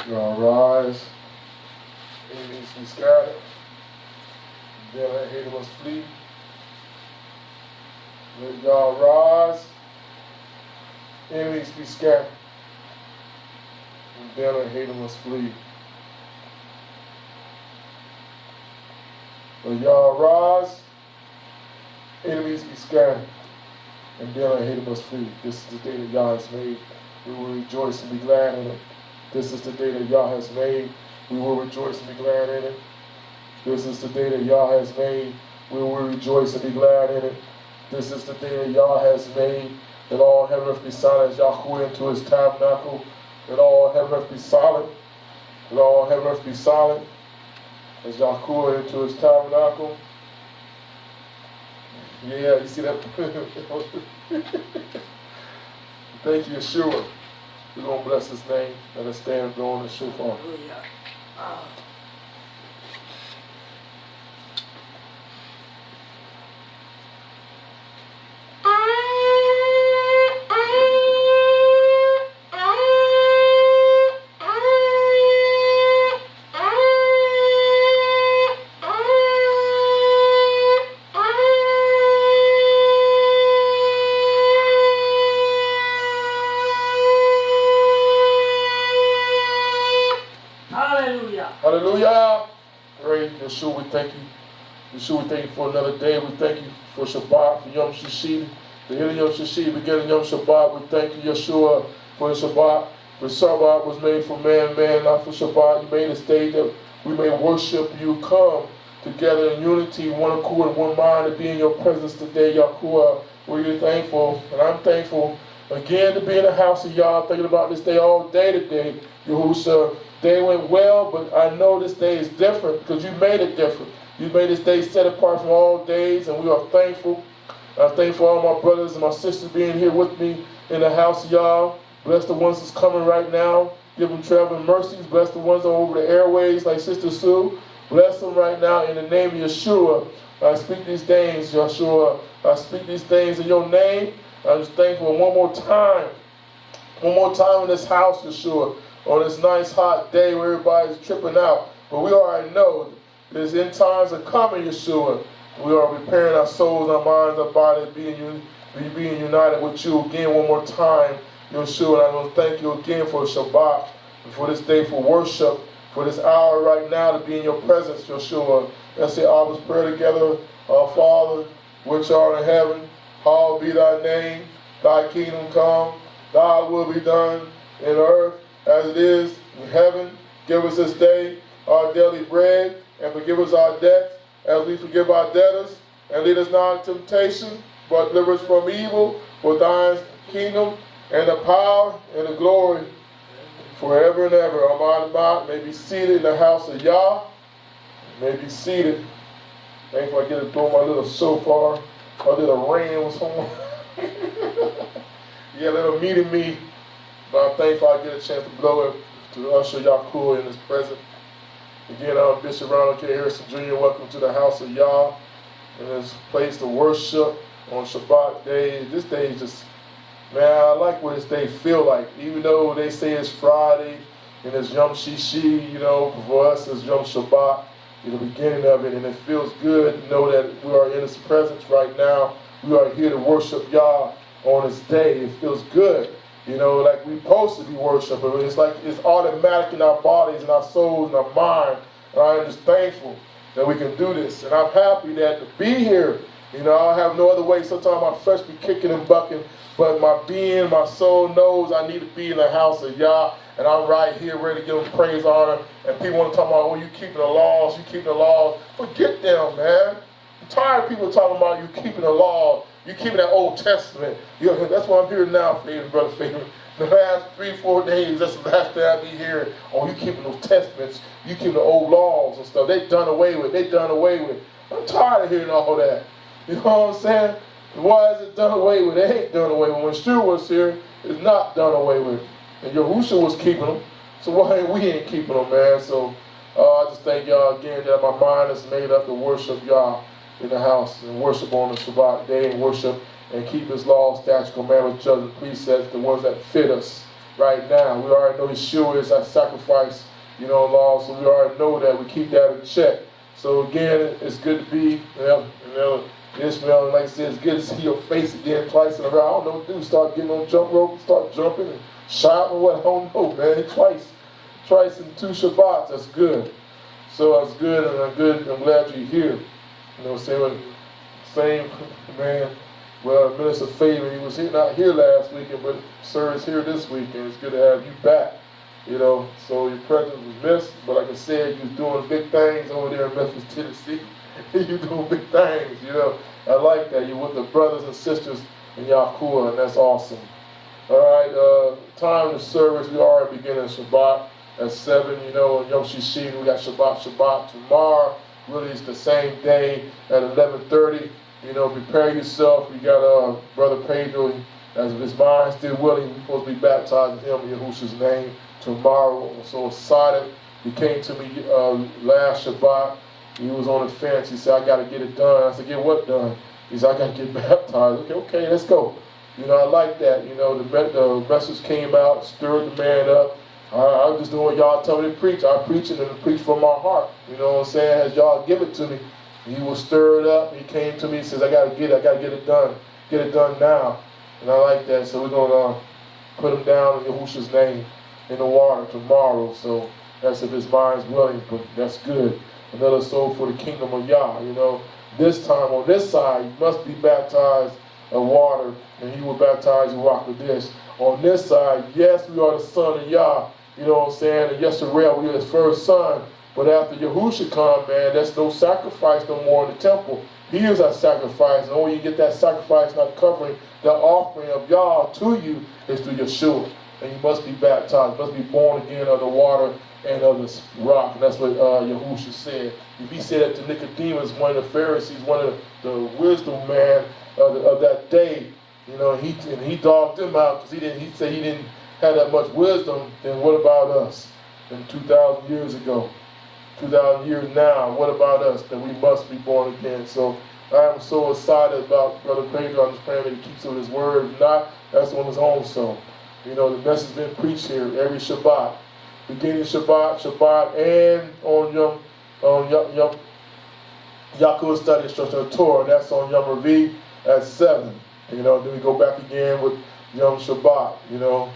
Y'all rise. Enemies be scattered. Then that hater must flee. Let y'all rise. Enemies be scattered. And then that hater must flee. Let y'all rise. Enemies be scattered. And then our hater must flee. This is the day that Yah has made. We will rejoice and be glad in it. This is the day that Yah has made. We will rejoice and be glad in it. This is the day that Yah has made. We will rejoice and be glad in it. This is the day that Yah has made. Let all heaven and earth be silent as Yahweh into his tabernacle. Let all heaven and earth be silent. Let all heaven and earth be silent as Yahweh into his tabernacle. Yeah, you see that? Thank you, Yeshua. We're going to bless his name. Let us stand blowing the shofar. Hallelujah. Hallelujah. Great. Yeshua, we thank you. Yeshua, we thank you for another day. We thank you for Shabbat, for Yom Shishim, the end of Yom Shishim, beginning Yom Shabbat. We thank you, Yeshua, for the Shabbat. The Shabbat was made for man, not for Shabbat. You made this day that we may worship you. Come together in unity, one accord, one mind, to be in your presence today, Yahuwah. We're thankful, and I'm thankful again to be in the house of Yah, thinking about this day all day today, Yahushua. Day went well, but I know this day is different because you made it different. You made this day set apart from all days, and we are thankful. I'm thankful for all my brothers and my sisters being here with me in the house of Yah. Bless the ones that's coming right now. Give them traveling mercies. Bless the ones over the airways like Sister Sue. Bless them right now in the name of Yeshua. I speak these things, Yeshua. I speak these things in your name. I'm just thankful one more time in this house, Yeshua. On this nice hot day where everybody's tripping out. But we already know there's end times are coming, Yeshua. We are preparing our souls, our minds, our bodies, being united with you again one more time, Yeshua. And I want to thank you again for Shabbat, for this day, for worship, for this hour right now to be in your presence, Yeshua. Let's say all this prayer together. Our Father, which art in heaven, hallowed be thy name. Thy kingdom come, thy will be done in earth as it is in heaven. Give us this day our daily bread, and forgive us our debts as we forgive our debtors. And lead us not into temptation, but deliver us from evil. For thine is the kingdom, and the power, and the glory, forever and ever. Almighty may be seated in the house of Yah. May be seated. Thankful I get to throw my little shofar. My little rain was home. Yeah, little meeting me. But I'm thankful I get a chance to blow it, to usher Yahuwah in his presence. Again, I'm Bishop Ronald K. Harrison Jr. Welcome to the house of Yah. And this place to worship on Shabbat day. This day is just, man, I like what this day feel like. Even though they say it's Friday and it's Yom Shishi, you know, for us it's Yom Shabbat, in the beginning of it. And it feels good to know that we are in his presence right now. We are here to worship Yah on this day. It feels good. You know, like we're supposed to be worshiping. It's like it's automatic in our bodies and our souls and our mind. And I am just thankful that we can do this. And I'm happy that to be here, you know, I have no other way. Sometimes my flesh be kicking and bucking, but my being, my soul knows I need to be in the house of Yah. And I'm right here ready to give him praise, honor. And people want to talk about, oh, you keeping the laws, you keeping the laws. Forget them, man. I'm tired of people talking about you keeping the laws. You keeping that Old Testament. You know, that's why I'm here now, Brother Favorite. The last 3-4 days, that's the last day I'll be here. Oh, you keeping those testaments. You keeping the old laws and stuff. They done away with. They done away with. I'm tired of hearing all that. You know what I'm saying? Why is it done away with? It ain't done away with. When Stu was here, it's not done away with. And Yahushua was keeping them. So why we ain't keeping them, man? So I just thank y'all again that my mind is made up to worship y'all in the house and worship on the Shabbat day and worship and keep his laws, statutes, commandments, judgments, precepts, the ones that fit us right now. We already know Yeshua is our sacrifice, Lord, so we already know that. We keep that in check. So again, it's good to be, Ishmael, like I said, it's good to see your face again twice in a row. I don't know what to do. Start getting on jump rope, start jumping and shouting, what, I don't know, man. Twice in 2 Shabbats, that's good. So that's good, and I'm glad you're here. Same, man. Well, Minister Favor, he was not here last weekend, but sir is here this weekend. It's good to have you back. So your presence was missed, but like I said, you're doing big things over there in Memphis, Tennessee. You're doing big things, I like that. You're with the brothers and sisters in Yahuwah, and that's awesome. All right, time of service, we are beginning Shabbat at 7, in Yom Shishi, we got Shabbat tomorrow. Really, it's the same day at 11:30. Prepare yourself. We got Brother Pedro, as his mind still willing, we're supposed to be baptizing him in Yahushua's name tomorrow. I'm so excited. He came to me last Shabbat. He was on the fence. He said, I got to get it done. I said, get what done? He said, I got to get baptized. Okay, let's go. I like that. The message came out, stirred the man up. I'm just doing what y'all tell me to preach. I preach it and preach from my heart. As y'all give it to me. He was stirred up. He came to me and says, I gotta get it done. Get it done now. And I like that. So we're gonna put him down in Yahushua's name in the water tomorrow. So that's if his mind's willing, but that's good. Another soul for the kingdom of Yah. This time on this side, you must be baptized of water, and he will baptize you with this. On this side, yes, we are the son of Yah. And Yesarel, we are his first son. But after Yahushua come, man, there's no sacrifice no more in the temple. He is our sacrifice. And only you get that sacrifice not covering the offering of Yah to you is through Yeshua. And you must be baptized, must be born again of the water and of the rock. And that's what Yahushua said. If he said that to Nicodemus, one of the Pharisees, one of the wisdom man of that day, he dogged him out because he said he didn't have that much wisdom. Then what about us? And 2,000 years ago. 2,000 years now, what about us, that we must be born again? So I am so excited about Brother Pedro. I'm just praying that he keeps with his word. If not, that's on his own. So, the message has been preached here every Shabbat. Beginning Shabbat, and on Yom Yaakov study instruction of Torah. That's on Yom Ravi at 7. Then we go back again with Yom Shabbat, the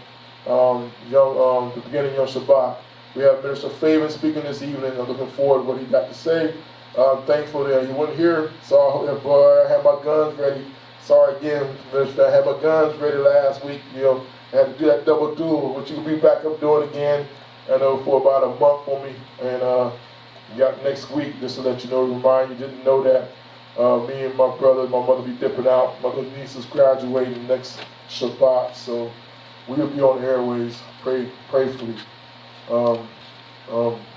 beginning of Yom Shabbat. We have Minister Favor speaking this evening. I'm looking forward to what he got to say. I'm thankful that he wasn't here, so I had my guns ready. Sorry again, Minister, I had my guns ready last week. I had to do that double duel, which you'll be back up doing again, for about a month for me. And you got next week, just to let you know, remind you didn't know that. Me and my brother, my mother be dipping out. My little niece is graduating next Shabbat, so we'll be on the airways prayfully.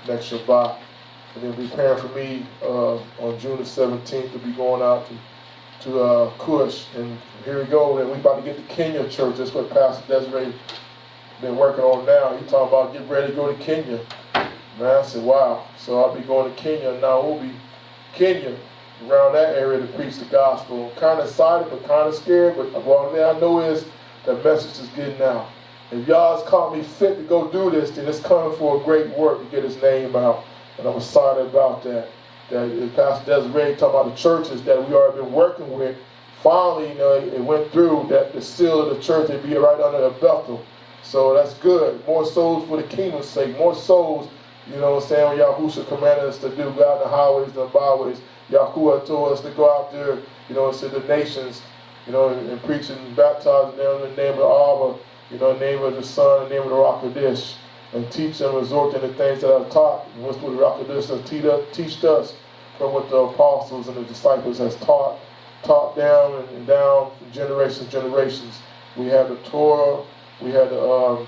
Next Shabbat, and then preparing for me on June the 17th to be going out to Kush, and here we go. And we about to get to Kenya church. That's what Pastor Desiree been working on now. He talking about getting ready to go to Kenya. Man, I said, wow. So I'll be going to Kenya now. We'll be Kenya around that area to preach the gospel. Kind of excited, but kind of scared. But one thing I know is that message is getting out. If y'all's caught me fit to go do this, then it's coming for a great work to get his name out. And I'm excited about that. That Pastor Desiree talking about the churches that we already been working with. Finally, it went through that the seal of the church would be right under the Bethel. So that's good. More souls for the kingdom's sake. More souls, when Yahushua commanded us to do, go out in the highways and the byways. Yahuwah told us to go out there, to the nations, and preach and baptize them in the name of the Abba. In the name of the Son, in the name of the Ruach HaKodesh, and teach them, resort to the things that are taught. And what's what the Ruach HaKodesh has teach us from what the apostles and the disciples has taught down and down generations. We have the Torah, we have the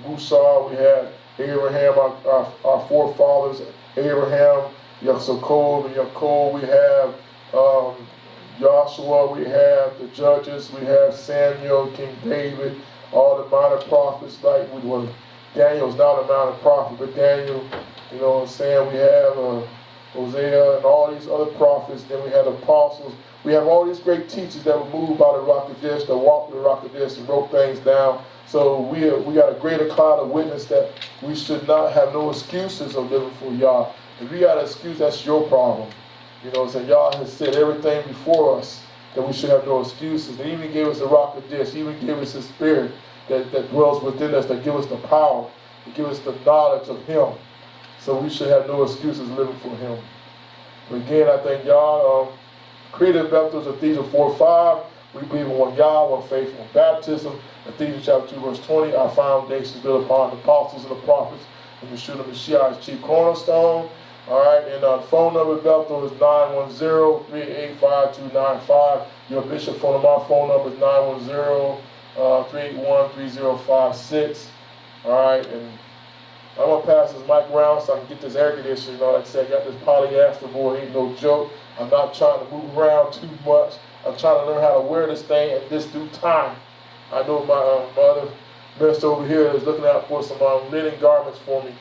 Musa, we had Abraham, our forefathers, Abraham, Yaakov and Yaakov. We have Joshua, we have the judges, we have Samuel, King David, all the minor prophets, Daniel's not a minor prophet, but Daniel, we have Hosea and all these other prophets. Then we have apostles. We have all these great teachers that were moved by the Ruach HaKodesh, that walked with the Ruach HaKodesh and wrote things down. So we got a greater cloud of witness that we should not have no excuses of living for Yah. If you got an excuse, that's your problem. You know, so Yah has said everything before us that we should have no excuses. And even gave us the rock of this. He even gave us His Spirit that dwells within us, that gives us the power, that gives us the knowledge of Him. So we should have no excuses living for Him. But again, I thank Yah. Creative baptism, Ephesians 4:5. We believe in one Yah, one faith, one baptism. Ephesians chapter 2, verse 20. Our foundation is built upon the apostles and the prophets, and Yeshua Mashiach is chief cornerstone. All right, and the phone number of Bethel is 910-385-2295. Your bishop phone number, my phone number is 910-381-3056. All right, and I'm going to pass this mic around so I can get this air conditioner. You know, like I said, I got this polyester board, ain't no joke. I'm not trying to move around too much. I'm trying to learn how to wear this thing at this due time. I know my other minister over here is looking out for some linen garments for me.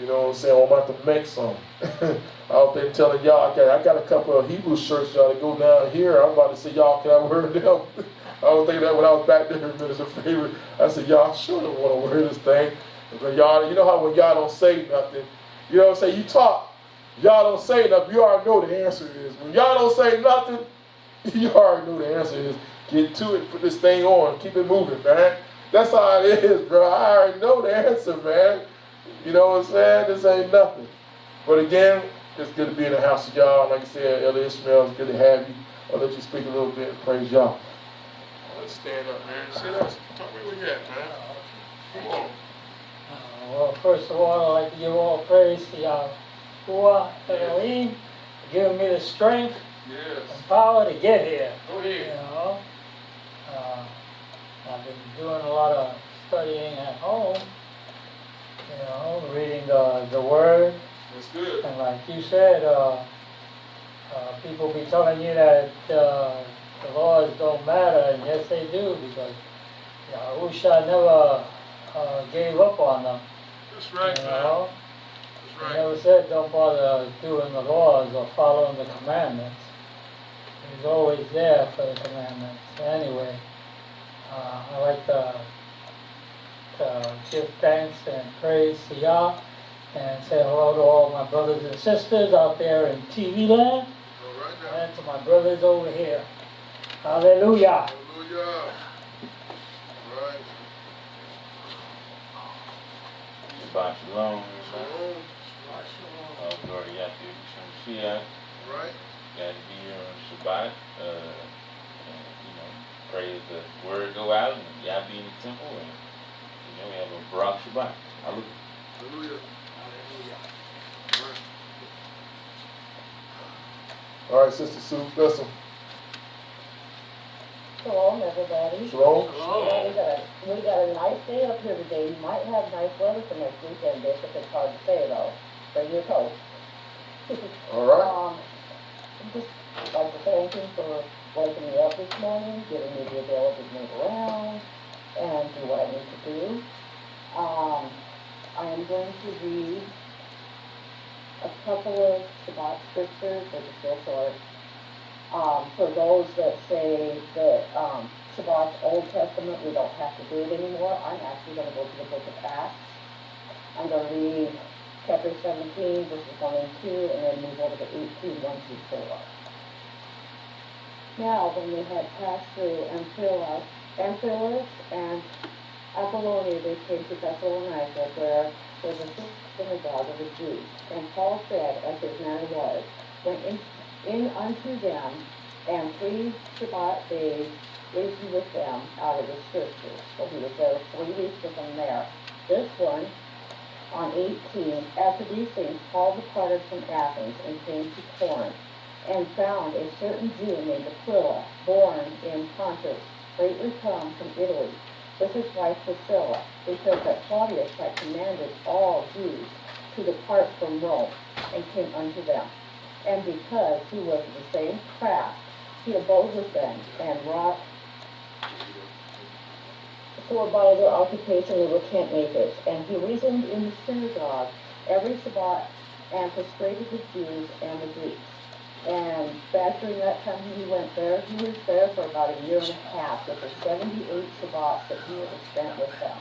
You know what I'm saying? Well, I'm about to make some. I've been telling y'all, I got a couple of Hebrew shirts y'all to go down here. I'm about to say, y'all, can I wear them? I was thinking that when I was back there, Minister Favorite. I said, y'all sure don't want to wear this thing. But y'all, you know how when y'all don't say nothing, you know what I'm saying? You talk, y'all don't say nothing, you already know the answer is. When y'all don't say nothing, you already know the answer is. Get to it, put this thing on, keep it moving, man. That's how it is, bro. I already know the answer, man. You know what I'm saying? This ain't nothing. But again, it's good to be in the house of y'all. Like I said, Elder Ishmael, it's good to have you. I'll let you speak a little bit and praise y'all. Let's stand up, man. Sit up. Talk me where you at, man. Come on. Well, first of all, I'd like to give all praise to Yahuwah Elohim for giving me the strength and power to get here. Go ahead. You know, I've been doing a lot of studying at home. You know, reading the Word. That's good. And like you said, people be telling you that the laws don't matter, and yes, they do, because Yahusha never gave up on them. That's right, you man. know? That's He right. never said don't bother doing the laws or following the commandments. He's always there for the commandments. Anyway, I like to give thanks and praise to Yah and say hello to all my brothers and sisters out there in TV land and to my brothers over here. Hallelujah. Hallelujah. Right. Shabbat shalom. Shalom. Glory to Yahweh Mashiach. Right. Glad to be here on Shabbat. And, pray that the word go out and Yah be in the temple, and we have a Barak Shabbat. Hallelujah. Hallelujah. Hallelujah. Right. All right, Sister Sue, bless them. Shalom, everybody. Shalom. Yeah, we got a nice day up here today. You might have nice weather for next weekend, Bishop. It's hard to say, though. Bring your coat. All right. Just like to thank him for waking me up this morning, giving me the ability to move around and do what I need to do. I am going to read a couple of Shabbat scriptures, which is still short. For those that say that Shabbat's Old Testament, we don't have to do it anymore, I'm actually going to go to the book of Acts. I'm going to read chapter 17, verses 1 and 2, and then move over to 18, 1 through 4. Now, when they had passed through Amphipolis and Apollonia, they came to Thessalonica, where was a synagogue of the Jews. And Paul said, as his manner was, went in unto them, and 3 Shabbat days reasoned with them out of the Scriptures. So he was there 3 weeks with them there. This one, on 18, after these things, Paul departed from Athens and came to Corinth, and found a certain Jew named Aquila, born in Pontus, lately come from Italy, with his wife Priscilla, because that Claudius had commanded all Jews to depart from Rome, and came unto them. And because he was of the same craft, he abode with them, and wrought. For by their occupation they were tent makers. And he reasoned in the synagogue every Shabbat, and persuaded the Jews and the Greeks. And back during that time he went there, he was there for about a year and a half with the 78 Shabbats that he had spent with them.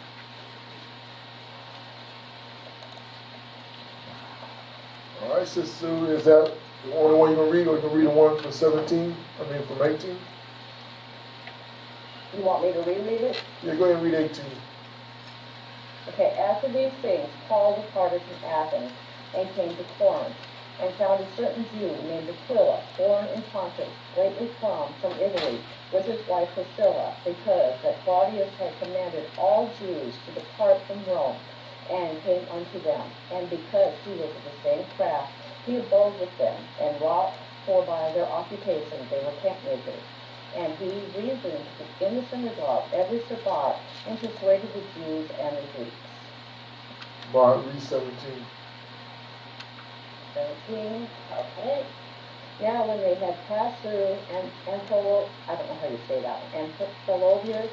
All right, Sister Sue, is that the only one you can read, or you can read the one from 17? I mean, from 18? You want me to reread it? Yeah, go ahead and read 18. Okay, after these things, Paul departed from Athens and came to Corinth, and found a certain Jew named Aquila, born in Pontus, lately come from Italy, with his wife Priscilla, because that Claudius had commanded all Jews to depart from Rome, and came unto them. And because he was of the same craft, he abode with them, and wrought, for by their occupation they were tent makers. And he reasoned in the synagogue every Sabbath, and persuaded the Jews and the Greeks. Mark, read 17. 17, okay. Now when they had passed through I don't know how you say that one, Amphilochius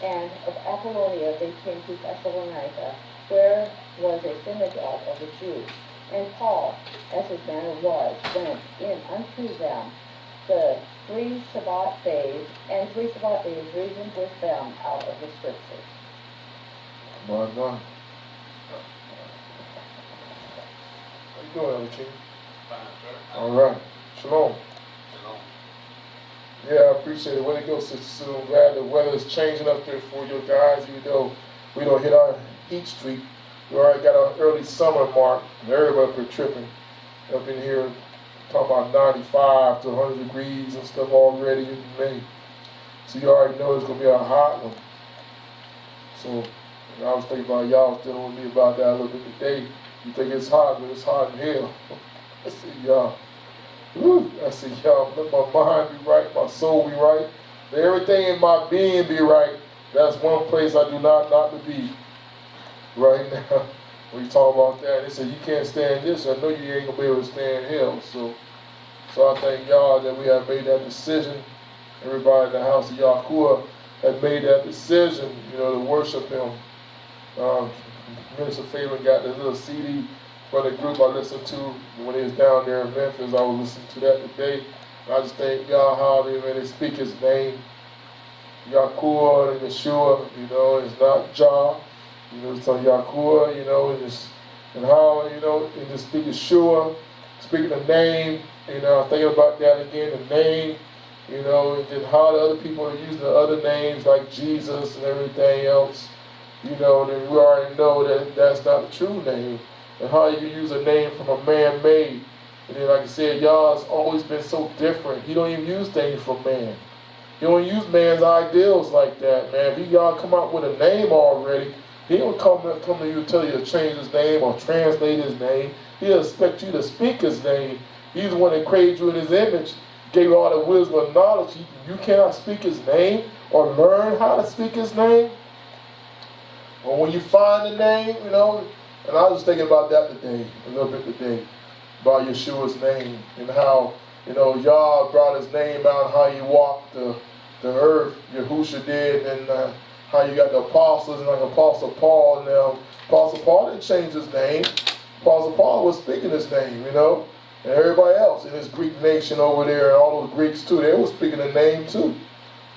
and of Apollonia, they came to Thessalonica, where was a synagogue of the Jews. And Paul, as his manner was, went in unto them the 3 Sabbath days, and 3 Sabbath days reasoned with them out of the Scriptures. My God. How you doing, Elder King? Fine, sir. All right. Shalom. Shalom. Yeah, I appreciate it. Way to go, Sister Sue. I'm glad the weather is changing up there for you guys, even though we don't hit our heat streak. We already got our early summer mark, and everybody up here tripping. Up in here, talking about 95 to 100 degrees and stuff already in May. So you already know it's going to be a hot one. So I was thinking about y'all dealing with me about that a little bit today. You think it's hot, but it's hot in hell. I see y'all. Woo, I see y'all. Let my mind be right, my soul be right. Let everything in my being be right. That's one place I do not to be right now. When you talk about that, they say you can't stand this. I know you ain't gonna be able to stand hell. So I thank y'all that we have made that decision. Everybody in the house of Yahuwah have made that decision, to worship Him. Minister Fabian got this little CD from the group I listened to when he was down there in Memphis. I was listening to that today. And I just thank God how they speak His name. Yahuwah and Yeshua, it's not Jah. It's on Yahuwah, and how, and just speak Yeshua, speaking the name, thinking about that again, the name, and then how the other people are using the other names like Jesus and everything else, then we already know that that's not the true name. And how you use a name from a man-made. And then like I said, y'all has always been so different. He don't even use things from man. He don't use man's ideals like that, man. If y'all come out with a name already, He don't come to you and tell you to change His name or translate His name. He'll expect you to speak His name. He's the one that created you in His image, gave you all the wisdom and knowledge. You cannot speak His name or learn how to speak His name. Or when you find the name, and I was thinking about that today, a little bit today, about Yeshua's name and how, Yah brought His name out, how He walked the earth, Yahusha did, and how you got the apostles and like Apostle Paul and them. Apostle Paul didn't change his name. Apostle Paul was speaking his name, and everybody else in this Greek nation over there and all those Greeks too, they were speaking the name too.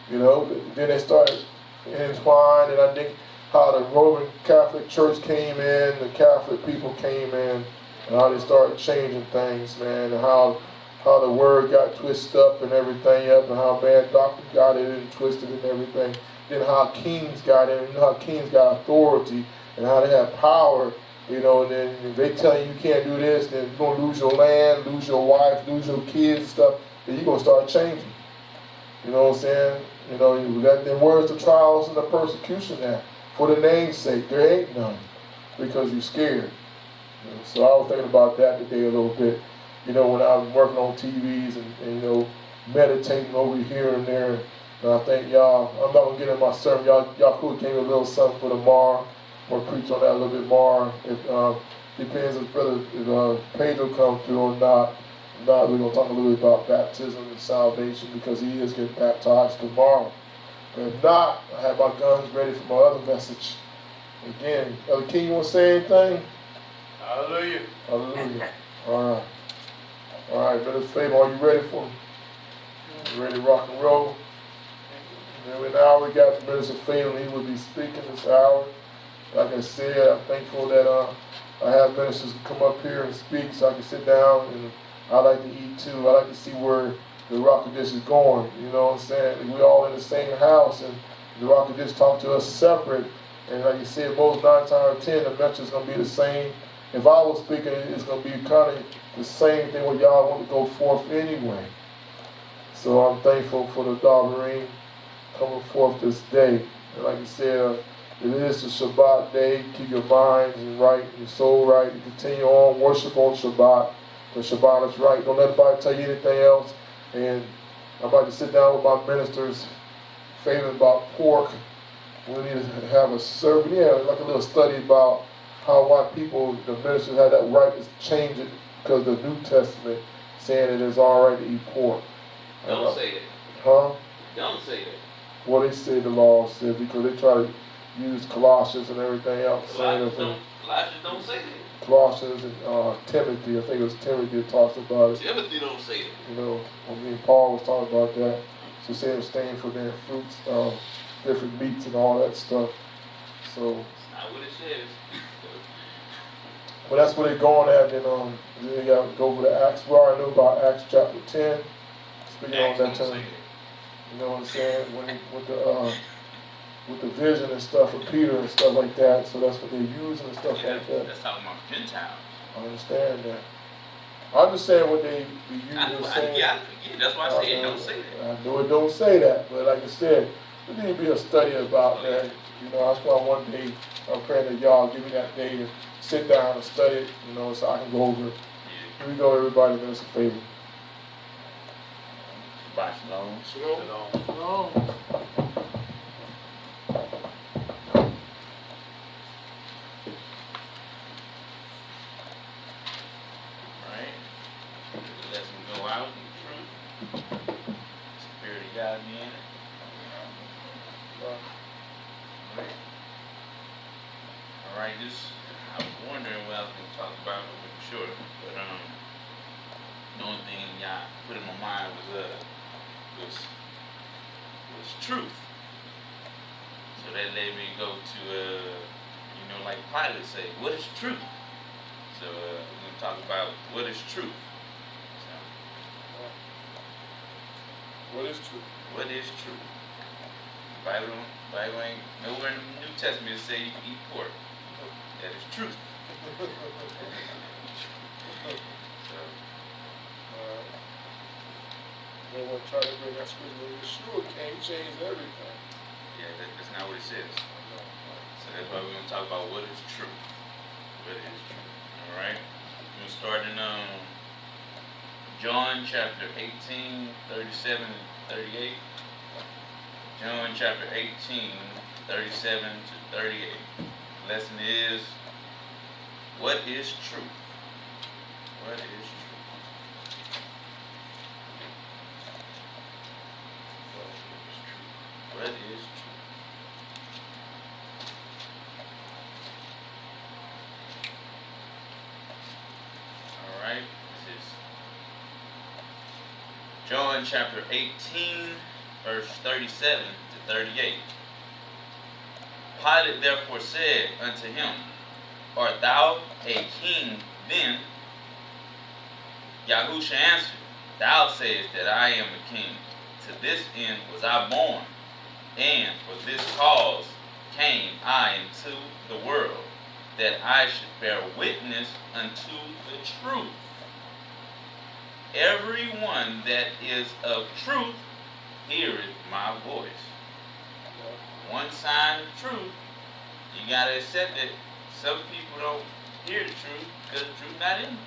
Then they started entwined, and I think how the Roman Catholic Church came in, the Catholic people came in, and how they started changing things, man, and how the word got twisted up and everything up, and how bad doctrine got it and twisted and everything. Then how kings got in, and how kings got authority, and how they have power, and then if they tell you can't do this, then you're going to lose your land, lose your wife, lose your kids and stuff, then you're going to start changing. You know what I'm saying? Then where's the trials and the persecution at? For the name's sake, there ain't none, because you're scared. So I was thinking about that today a little bit, when I was working on TVs and meditating over here and there. And I thank y'all. I'm not going to get in my sermon. Y'all could give me a little something for tomorrow. I'm going to preach on that a little bit more. It depends if Pedro comes through or not. We're going to talk a little bit about baptism and salvation, because he is getting baptized tomorrow. But if not, I have my guns ready for my other message. Again, Elder King, you want to say anything? Hallelujah. Hallelujah. All right. All right, Minister Favor, are you ready for me? You ready to rock and roll? And then now we got Minister Favor. He will be speaking this hour. Like I said, I'm thankful that I have ministers come up here and speak so I can sit down, and I like to eat too. I like to see where the Rock of This is going. You know what I'm saying? We all in the same house, and the Rock of This talk to us separate. And like you said, most 9 times out of 10, the message is going to be the same. If I was speaking, it's going to be kind of the same thing what y'all want to go forth anyway. So I'm thankful for the Darbarine coming forth this day. And like you said, it is the Shabbat day. Keep your minds right, your soul right. You continue on, worship on Shabbat. The Shabbat is right. Don't let anybody tell you anything else. And I'm about to sit down with my ministers, Favor about pork. We need to have a sermon, like a little study about why people, the ministers have that right to change it because the New Testament saying it is all right to eat pork. Don't say that. Huh? Don't say that. Well, they say the law said because they try to use Colossians and everything else. Colossians don't say that. Colossians and Timothy, I think it was Timothy that talks about it. Timothy don't say that. You know, when me and Paul was talking about that, she said abstain from their fruits, different meats and all that stuff. So, That's not what it says. but that's where they're going at. And they got to go over to Acts. We already know about Acts chapter 10. Speaking on that time, you know what I'm saying? With the vision and stuff of Peter and stuff like that. So that's what they're using and stuff like that. That's talking about Gentiles. I understand that. I understand what they be using and saying. Yeah, that's why I said don't say that. I know it don't say that, but like I said, there need to be a study about that. You know, that's why one day I'm praying that y'all give me that day to sit down and study it, you know, so I can go over it. Here we go, everybody, Minister Favor. Shabbat shalom. Shalom. Out in truth. Spirit of God be in it. Alright, I was wondering what I was going to talk about, I wasn't sure, but the only thing y'all put in my mind was truth. So that led me to go to, like Pilate say, what is truth? So we're going to talk about what is truth. What is truth? What is truth? Bible ain't nowhere in the New Testament to say you can eat pork. That is truth. So, they want to try to bring that scripture. Yeshua came, changed everything. yeah, that's not what it says. So that's why we're going to talk about what is truth. What is truth? Alright? We're going to start in John chapter 18, 37 and 38. John chapter 18, 37 to 38. The lesson is, what is truth? What is truth? What is truth? Alright, this is John chapter 18, verse 37 to 38. Pilate therefore said unto him, Art thou a king then? Yahusha answered, Thou sayest that I am a king. To this end was I born, and for this cause came I into the world, that I should bear witness unto the truth. Everyone that is of truth heareth my voice. One sign of truth, you gotta accept that some people don't hear the truth because the truth not in them.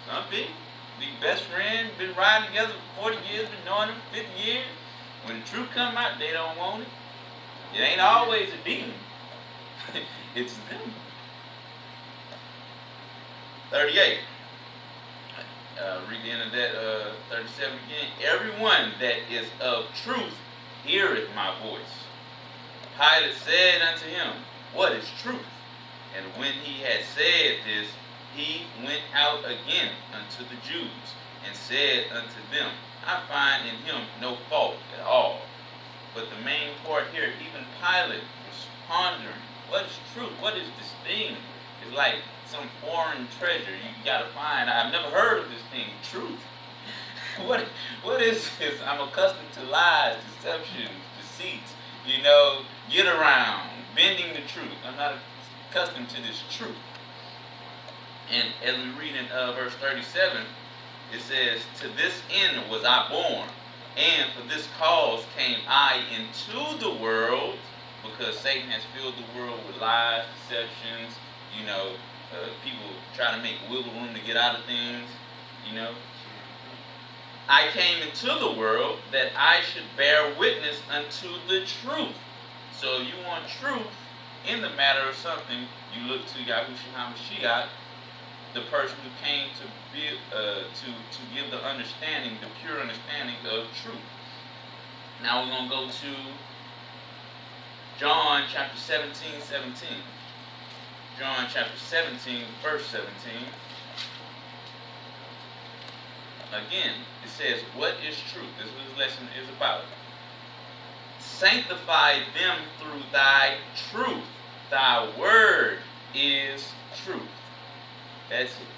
Some people be best friends, been riding together for 40 years, been knowing them for 50 years. When the truth come out, they don't want it. It ain't always a demon. It's them. 38. Read the end of that 37 again. Everyone that is of truth heareth my voice. Pilate said unto him, What is truth? And when he had said this, he went out again unto the Jews, and said unto them, I find in him no fault at all. But the main part here, even Pilate was pondering, what is truth? What is this thing? It's like some foreign treasure you gotta find. I've never heard of this thing, truth. what is this? I'm accustomed to lies, deceptions, deceits, get around, bending the truth. I'm not accustomed to this truth. And as we read in verse 37, it says, to this end was I born, and for this cause came I into the world, because Satan has filled the world with lies, deceptions, people try to make wiggle room to get out of things, I came into the world that I should bear witness unto the truth. So you want truth in the matter of something, you look to Yahushua HaMashiach, the person who came to be to give the understanding, the pure understanding of truth. Now we're going to go to John chapter 17. John chapter 17, verse 17. Again, it says, what is truth? This is what this lesson is about. Sanctify them through thy truth. Thy word is truth. That's it.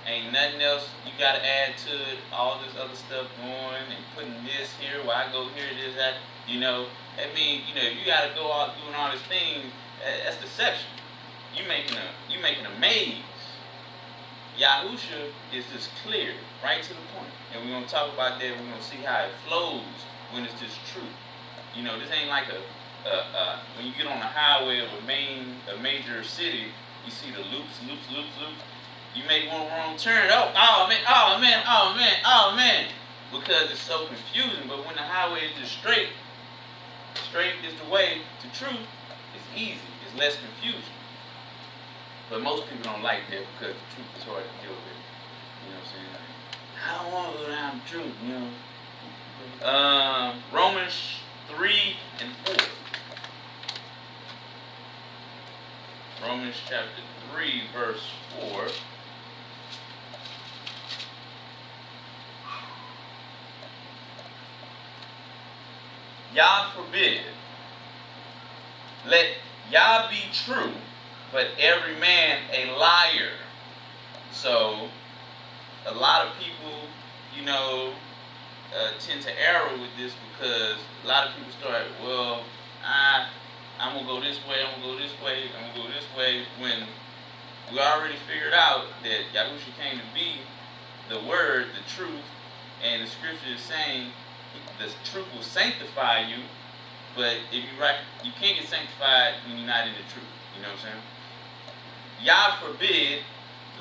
Ain't nothing else you got to add to it. All this other stuff going and putting this here, why I go here, this, that. That means, you got to go out doing all this thing. That's deception. You making a maze. Yahusha is just clear, right to the point. And we're going to talk about that. We're going to see how it flows when it's just truth. This ain't like when you get on the highway of a major city, you see the loops. You make one wrong turn. Oh man. Because it's so confusing. But when the highway is just straight is the way to truth, it's easy. It's less confusion. But most people don't like that because the truth is hard to deal with. You know what I'm saying? I don't want to go down the truth, Romans 3 and 4. Romans chapter 3, verse 4. Yah forbid. Let Yah be true, but every man a liar. So, a lot of people, tend to err with this because a lot of people start, I'm going to go this way, when we already figured out that Yahushua came to be the word, the truth, and the scripture is saying the truth will sanctify you, but if you can't get sanctified when you're not in the truth. You know what I'm saying? Yah forbid,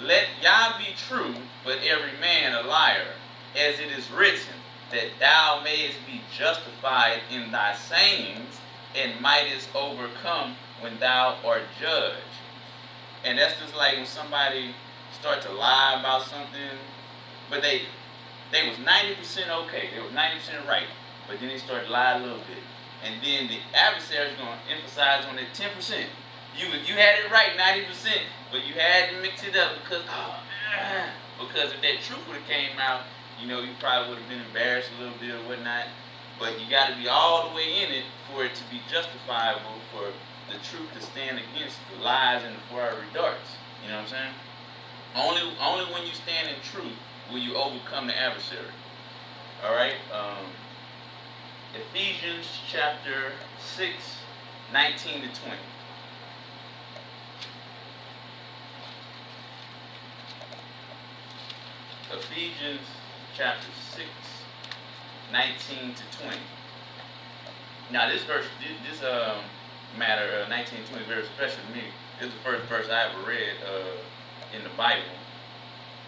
let Yah be true, but every man a liar, as it is written, that thou mayest be justified in thy sayings, and mightest overcome when thou art judged. And that's just like when somebody starts to lie about something, but they was 90% okay, they was 90% right, but then they start to lie a little bit. And then the adversary is going to emphasize on that 10%. You had it right 90%, but you had to mix it up because if that truth would have came out, you probably would have been embarrassed a little bit or whatnot. But you got to be all the way in it for it to be justifiable, for the truth to stand against the lies and the fiery darts. You know what I'm saying? Only when you stand in truth will you overcome the adversary. All right. Ephesians chapter 6, 19 to 20. Ephesians chapter 6, 19 to 20. Now this verse, this matter, 19 to 20, very special to me. This is the first verse I ever read in the Bible.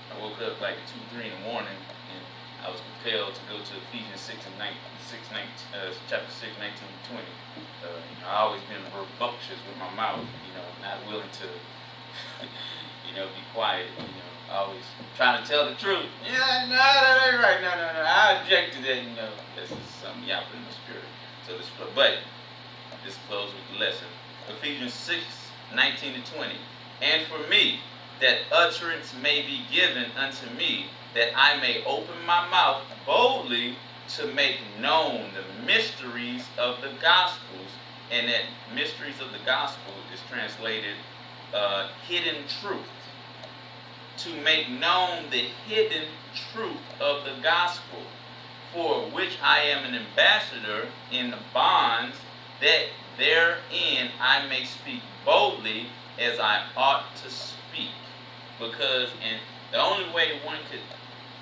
I woke up like 2, 3 in the morning, and I was compelled to go to Ephesians 6 and 19, chapter 6, 19 to 20. I've always been rambunctious with my mouth, not willing to, be quiet, always trying to tell the truth. Yeah, no, that ain't right. No. I object to that. This is something y'all put in the spirit. So but this closes with the lesson. Ephesians 6, 19 to 20. And for me, that utterance may be given unto me, that I may open my mouth boldly to make known the mysteries of the Gospels. And that mysteries of the Gospel is translated hidden truth. To make known the hidden truth of the Gospel, for which I am an ambassador in the bonds, that therein I may speak boldly as I ought to speak. Because, and the only way one could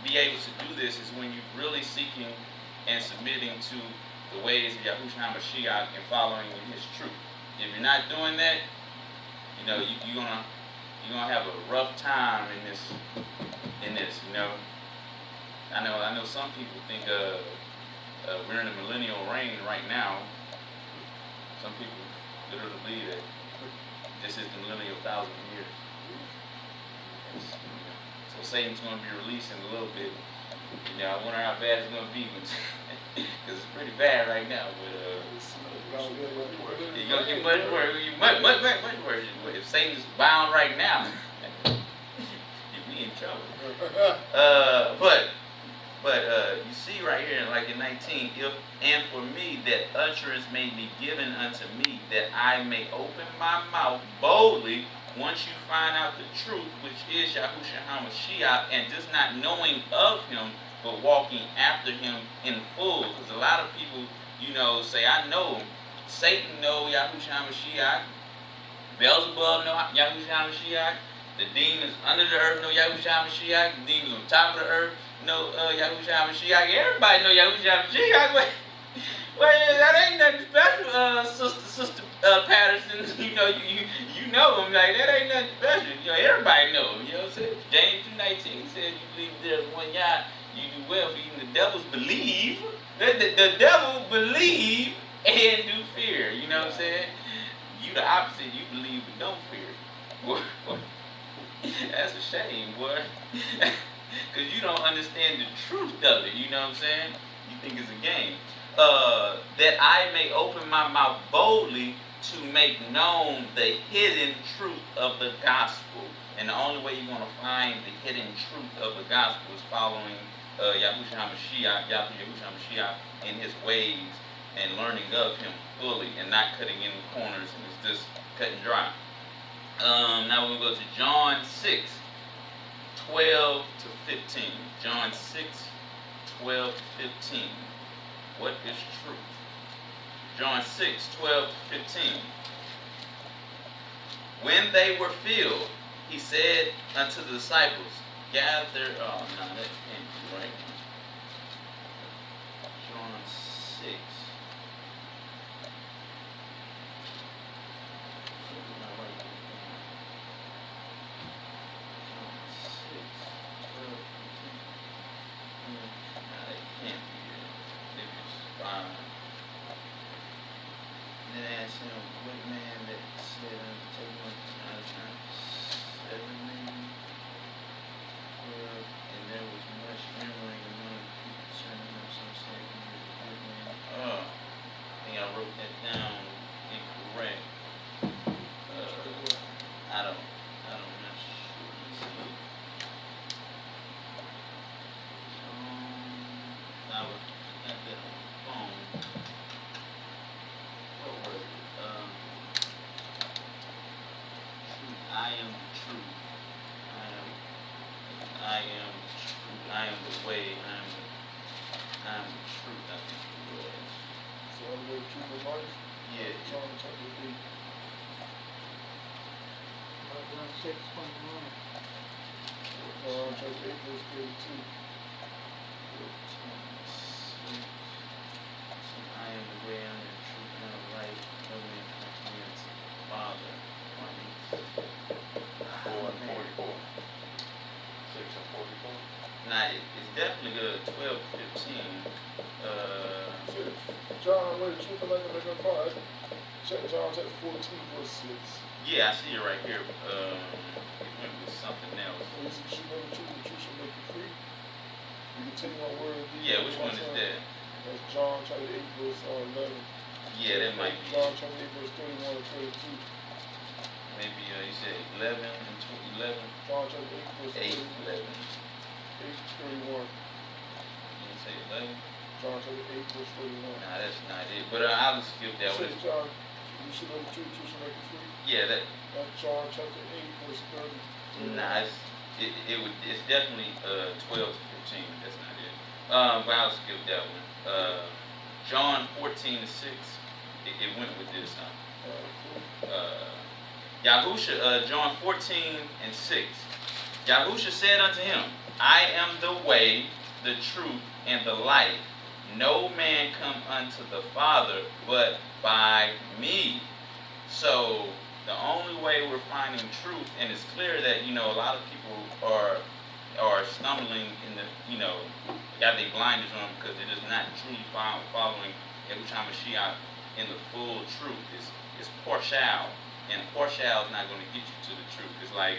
be able to do this is when you're really seeking and submitting to the ways of Yahushua HaMashiach and following in His truth. If you're not doing that, you know, you're gonna have a rough time in this. You know, I know some people think we're in a millennial reign right now. Some people literally believe that this is the millennial 1,000 years. So Satan's going to be released in a little bit. You know, I wonder how bad it's going to be, because it's pretty bad right now. But you're going to get much worse. If Satan's bound right now, you'd be in trouble. But you see right here, like in 19, and for me that utterance may be given unto me, that I may open my mouth boldly, once you find out the truth, which is Yahushua HaMashiach, and just not knowing of Him, but walking after Him in full. Because a lot of people, you know, say, I know Satan know Yahushua HaMashiach, Beelzebub know Yahushua HaMashiach, the demons under the earth know Yahushua HaMashiach, the demons on top of the earth know Yahushua HaMashiach. Everybody know Yahushua HaMashiach. Well, that ain't nothing special, Sister Patterson. You know, you know him, like that ain't nothing special. You know, everybody know him. You know what I'm saying? James 2:19 says, you believe there's one Yah, you do well, for even the devils believe. The devil believe and do fear. You know what I'm saying? You the opposite. You believe but don't fear. Boy, that's a shame, boy. Because you don't understand the truth of it. You know what I'm saying? You think it's a game. That I may open my mouth boldly to make known the hidden truth of the gospel. And the only way you're going to find the hidden truth of the gospel is following Yahushua HaMashiach in His ways and learning of Him fully and not cutting in the corners, and it's just cut and dry. Now we're going to go to John 6, 12 to 15. John 6, 12 to 15. What is truth? John 6, 12 to 15. When they were filled, He said unto the disciples, gather, oh no, that can't be right. John 6. Now, it's definitely good. 12 to 15. John, where the truth of life is apart. Check John chapter 14, verse 6. Yeah, I see it right here. It went with something else. Is the truth of the truth shall make you free? You continue on word. Yeah, which one is that? That's John chapter 8, verse 11. Yeah, that might be. John chapter 8, verse 31 and 32. maybe you said 11 and 11. John chapter 8, verse 8, 31. 11. 8:31. You didn't say 11? John chapter 8, verse 31. Nah, that's not it. But I'll skip that It one. says, John, you should know the truth, you should make it free. Yeah, that. That's John chapter 8, verse 30. Nah, it's definitely 12 to 15. That's not it. But I'll skip that one. John 14 to 6. It went with this. Yahusha, John 14 and 6. Yahusha said unto him, I am the way, the truth, and the life. No man come unto the Father but by me. So the only way we're finding truth, and it's clear that a lot of people are stumbling in the got their blinders on because they're just not truly following Yahushua Mashiach in the full truth. It's partial, and partial is not going to get you to the truth. It's like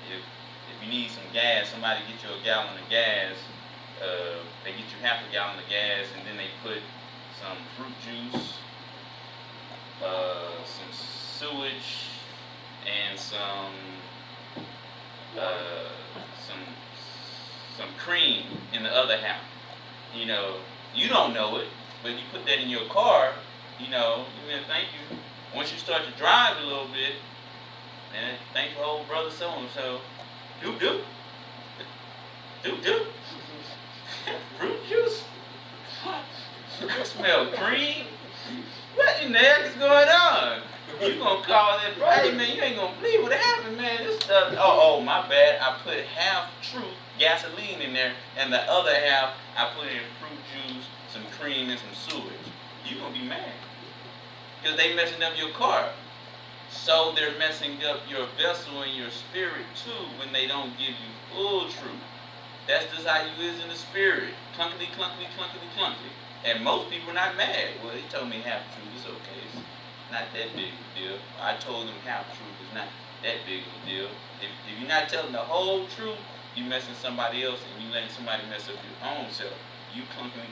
if you need some gas, somebody get you a gallon of gas. They get you half a gallon of gas, and then they put some fruit juice, some sewage, and some cream in the other half. You don't know it, but you put that in your car. Thank you. Once you start to drive a little bit, man, thank you, old brother so and so. Doop. Fruit juice? You smell cream? What in the heck is going on? You gonna call it, hey man, you ain't gonna believe what happened, man. This stuff, oh, my bad. I put half truth, gasoline in there, and the other half, I put in fruit juice, some cream, and some sewage. You gonna be mad. Because they messing up your car. So they're messing up your vessel and your spirit too when they don't give you full truth. That's just how you is in the spirit. Clunkety. And most people are not mad. Well, he told me half truth. It's okay. It's not that big of a deal. I told him half truth is not that big of a deal. If you're not telling the whole truth, you messing somebody else and you letting somebody mess up your own self. You clunkety.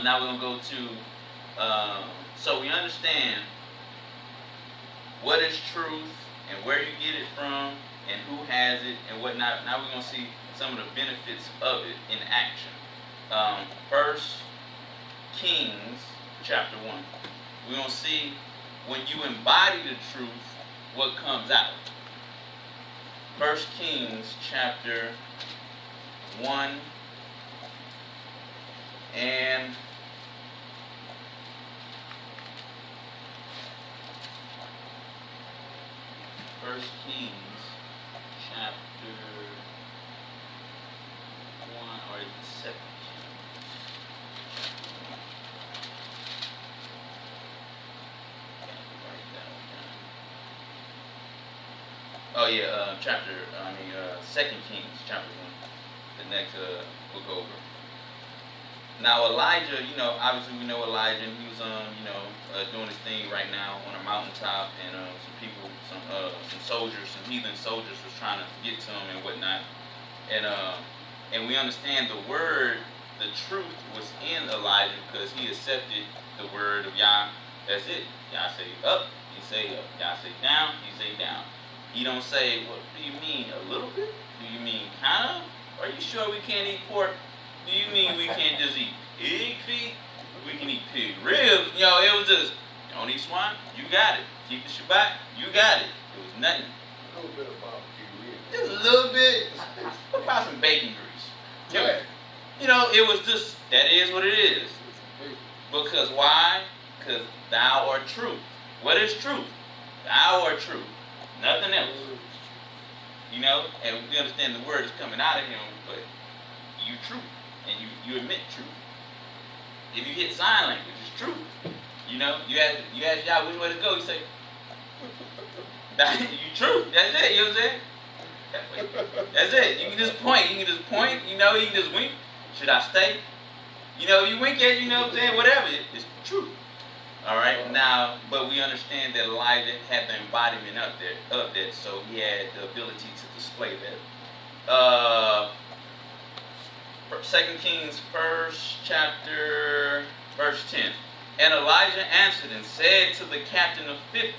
Now we're going to go to, so we understand what is truth and where you get it from and who has it and whatnot. Now we're going to see some of the benefits of it in action. First Kings chapter 1. We're going to see when you embody the truth, what comes out. First Kings chapter 1 and First Kings chapter 1 or is it 2 Kings? Oh yeah, 2 Kings chapter 1, the next book over. Now Elijah, obviously we know Elijah, and he was doing his thing right now on a mountaintop, and some people, some soldiers, some heathen soldiers was trying to get to him and whatnot, and we understand the word, the truth was in Elijah because he accepted the word of Yah. That's it. Yah say up, he say up. Yah say down, he say down. He don't say, what do you mean, a little bit? Do you mean kind of? Are you sure we can't eat pork? Do you mean we can't just eat pig feet? We can eat pig ribs. It was just, don't eat swine, you got it. Keep the Shabbat, you got it. It was nothing. A little bit of barbecue ribs. Just a little bit. What about some bacon grease? Yeah. It was just, that is what it is. Because why? Because thou art truth. What is truth? Thou art truth. Nothing else. And we understand the word is coming out of him, but you truth. And you admit truth. If you get sign language, it's truth. You ask y'all which way to go, you say, you truth. That's it, you know what I'm saying? That's it. You can just point, you can just wink. Should I stay? You wink at, what I'm saying, whatever. It's truth. Alright, now, but we understand that Elijah had the embodiment of that, so he had the ability to display that. 2 Kings 1st chapter, verse 10. And Elijah answered and said to the captain of 50,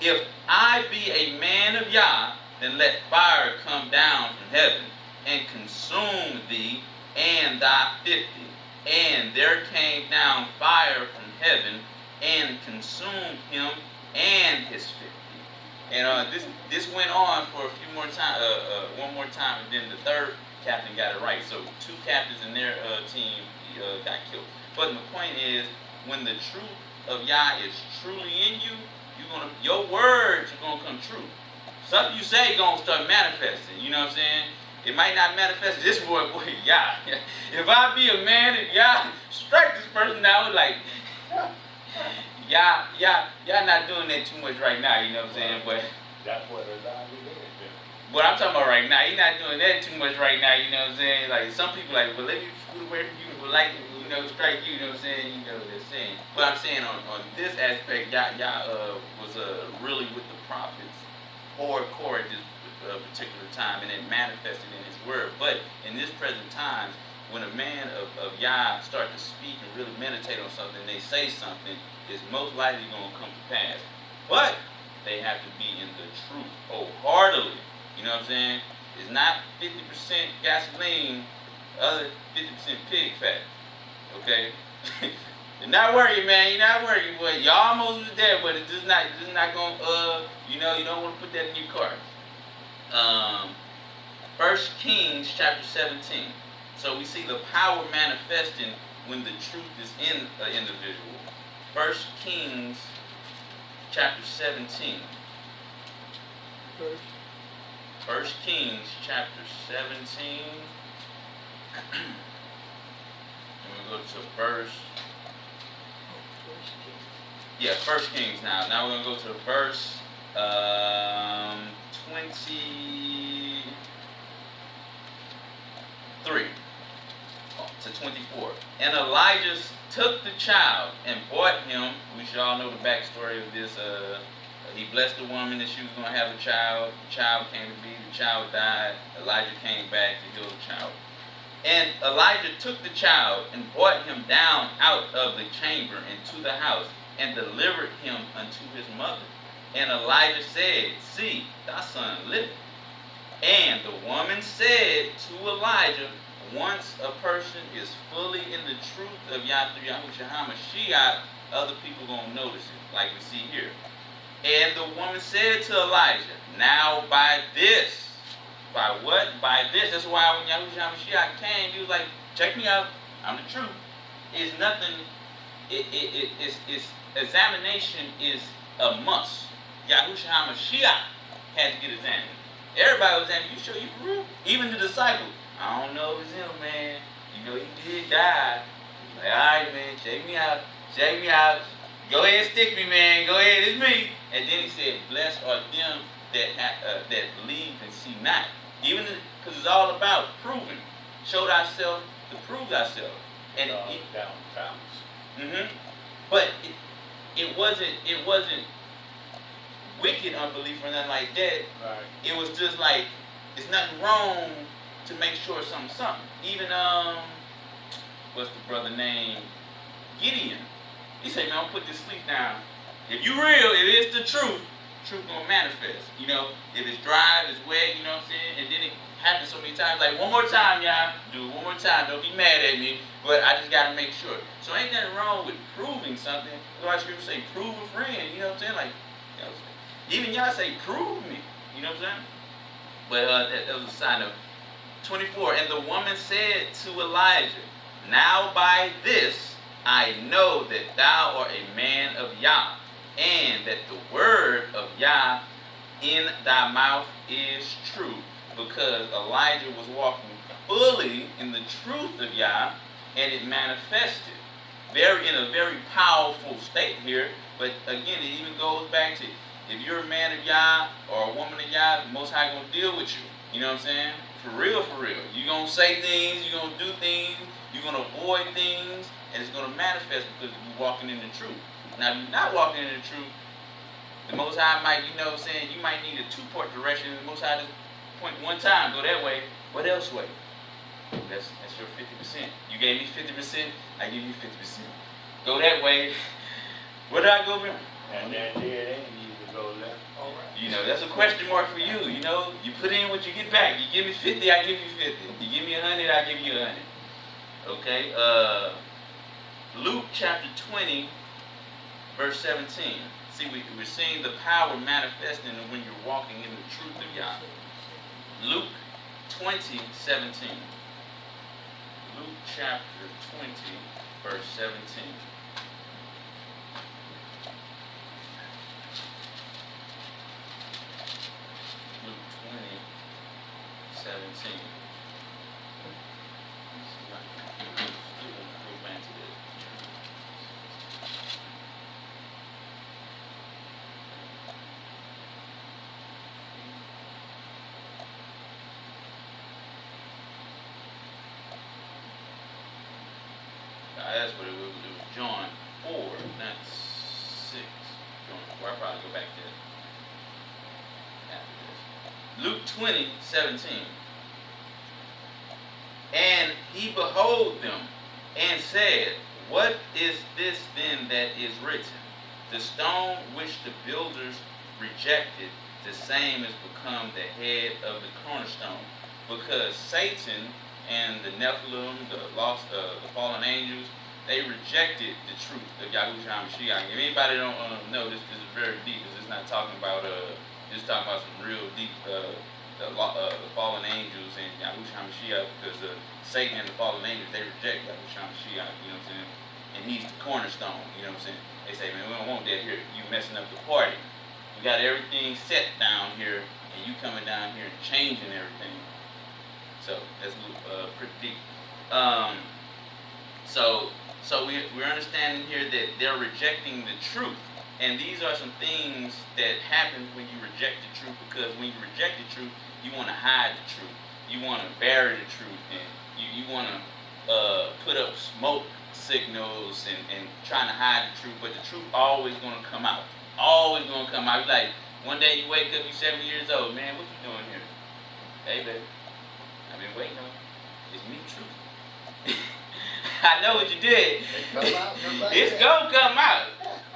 If I be a man of Yah, then let fire come down from heaven and consume thee and thy 50. And there came down fire from heaven and consumed him and his 50. And this went on for a few more time, one more time, and then the third captain got it right. So 2 captains in their team got killed. But the point is, when the truth of Yah is truly in you, your words are gonna come true. Stuff you say gonna start manifesting. You know what I'm saying? It might not manifest this boy, Yah. If I be a man and Yah, strike this person down like, Yah not doing that too much right now. You know what I'm saying? But That's what Elijah did. what I'm talking about right now, he's not doing that too much right now. You know what I'm saying? Like some people like, well, let me scoot away from you, but like, you know, strike you. You know what I'm saying? You know what they're saying. But I'm saying on this aspect, Yah was really with the prophets hardcore at this particular time, and it manifested in his word. But in this present times, when a man of Yah start to speak and really meditate on something, they say something, it's most likely going to come to pass. But they have to be in the truth wholeheartedly. You know what I'm saying? It's not 50% gasoline, other 50% pig fat. Okay? You're not worried, man. You're not worried. But you almost was there, but it's just not going to, you don't want to put that in your car. 1 Kings chapter 17. So we see the power manifesting when the truth is in an individual. 1 Kings chapter 17. 1 Kings chapter 17. And we go to verse. Yeah, 1 Kings now. Now we're going to go to verse 23 to 24. And Elijah took the child and brought him. We should all know the backstory of this. He blessed the woman that she was going to have a child. The child came to be. The child died. Elijah came back to heal the child. And Elijah took the child and brought him down out of the chamber into the house and delivered him unto his mother. And Elijah said, See, thy son liveth. And the woman said to Elijah, once a person is fully in the truth of Yahushua HaMashiach, other people going to notice it, like we see here. And the woman said to Elijah, now by this, by what? By this. That's why when Yahushua HaMashiach came, he was like, check me out, I'm the truth. It's nothing, it's examination is a must. Yahushua HaMashiach had to get examined. Everybody was examined. You sure you for real? Even the disciples. I don't know if it's him, man. You know, he did die. Like, all right, man, check me out. Check me out. Go ahead and stick me, man. Go ahead, it's me. And then he said, blessed are them that believe and see not. Even because it's all about proving. Show thyself to prove thyself. And but it wasn't wicked unbelief or nothing like that. Right. It was just like, it's nothing wrong to make sure something. Even what's the brother name? Gideon. He said, man, I'll put this sleep down. If you real, if it's the truth gonna manifest. You know, if it's dry, if it's wet, you know what I'm saying? And then it happens so many times. Like, one more time, y'all. Do it one more time. Don't be mad at me. But I just gotta make sure. So ain't nothing wrong with proving something. That's why scripture say, prove a friend. You know what I'm saying? Like, you know what I'm saying? Even y'all say, prove me. You know what I'm saying? But that was a sign of 24. And the woman said to Elijah, now by this I know that thou art a man of Yah, and that the word of Yah in thy mouth is true. Because Elijah was walking fully in the truth of Yah, and it manifested. In a very powerful state here. But again, it even goes back to, if you're a man of Yah or a woman of Yah, the Most High gonna deal with you. You know what I'm saying? For real, for real. You're gonna say things, you're gonna do things, you're gonna avoid things, and it's gonna manifest because you're walking in the truth. Now, if you're not walking in the truth, the Most High might, you know what I'm saying, you might need a two-part direction. The Most High just point one time, go that way. What else way? That's your 50%. You gave me 50%, I give you 50%. go that way. Where did I go from? And then dead end, you either go left or right. You know, that's a question mark for you. You know, you put in what you get back. You give me 50, I give you 50. You give me 100, I give you 100. Okay. Luke chapter 20, verse 17. See, we're seeing the power manifesting when you're walking in the truth of Yah. Luke 20, 17. Luke chapter 20, verse 17. Luke 20, 17. Go back to this. That's what it was. It was John 4, not 6. John 4. I'll probably go back there after this. Luke 20, 17. And he behold them and said, what is this then that is written? The stone which the builders rejected, the same has become the head of the cornerstone. Because Satan and the Nephilim, the fallen angels, they rejected the truth of Yahushua Mashiach. If anybody don't know, this is very deep. Because it's not talking about it's talking about some real deep the fallen angels and Yahushua Mashiach. Because Satan and the fallen angels, they reject Yahushua Mashiach. You know what I'm saying? And he's the cornerstone. You know what I'm saying? They say, man, we don't want that here. You messing up the party. We got everything set down here, and you coming down here and changing everything. So that's pretty deep. So we're understanding here that they're rejecting the truth. And these are some things that happen when you reject the truth, because when you reject the truth, you want to hide the truth. You want to bury the truth, and you want to put up smoke signals and trying to hide the truth, but the truth always going to come out. Always going to come out. You're like, one day you wake up, you're 70 years old. Man, what you doing here? Hey, baby. I've been waiting on you. It's me, truth. I know what you did. It's gonna come out.